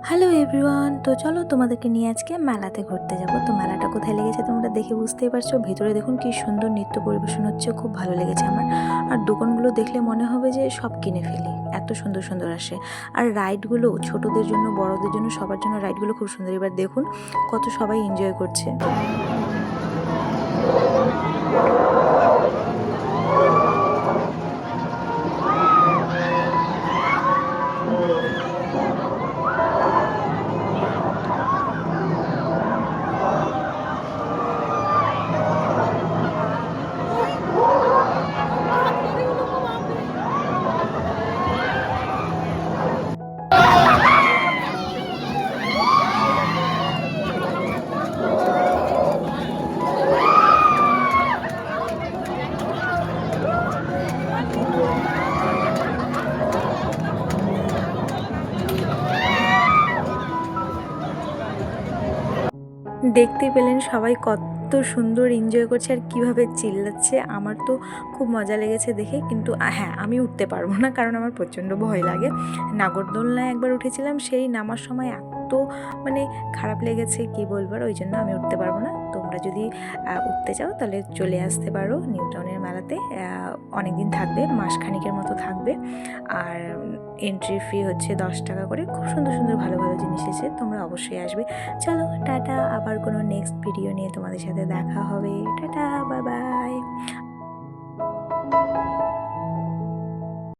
Hello everyone, তো চলো তোমাদেরকে নিয়ে আজকে মেলাতে ঘুরতে যাব। তো মেলাটা কোথায় লেগেছে তোমরা দেখে বুঝতেই পারছো। ভেতরে দেখুন কি সুন্দর নৃত্য পরিবেশন হচ্ছে, খুব ভালো লেগেছে আমার। আর দোকানগুলো দেখলে মনে হবে যে সব কিনে ফেলি, এত সুন্দর সুন্দর আসে। আর রাইডগুলো ছোটদের জন্য বড়দের জন্য সবার জন্য রাইডগুলো খুব সুন্দর। এবার দেখুন কত সবাই এনজয় করছে। দেখতে পেলেন সবাই কত সুন্দর এনজয় করছে আর কিভাবে চিল্লাচ্ছে। আমার তো খুব মজা লেগেছে দেখে, কিন্তু হ্যাঁ, আমি উঠতে পারবো না কারণ আমার প্রচণ্ড ভয় লাগে। নাগরদোলনায় একবার উঠেছিলাম, সেই নামার সময় এত মানে খারাপ লেগেছে কি বলবো, ওই জন্য আমি উঠতে পারবো না। তোমরা যদি উঠতে চাও তাহলে চলে আসতে পারো নিউ টাউনের মেলাতে। অনেক দিন থাকবে, মাসখানিকের মতো থাকবে। আর এন্ট্রি ফি হচ্ছে 10 টাকা করে। খুব সুন্দর সুন্দর ভালো ভালো জিনিস এসে, তোমরা অবশ্যই আসবে। চলো টাটা, আবার কোনো নেক্সট ভিডিও নিয়ে তোমাদের সাথে দেখা হবে। Tata, bye bye.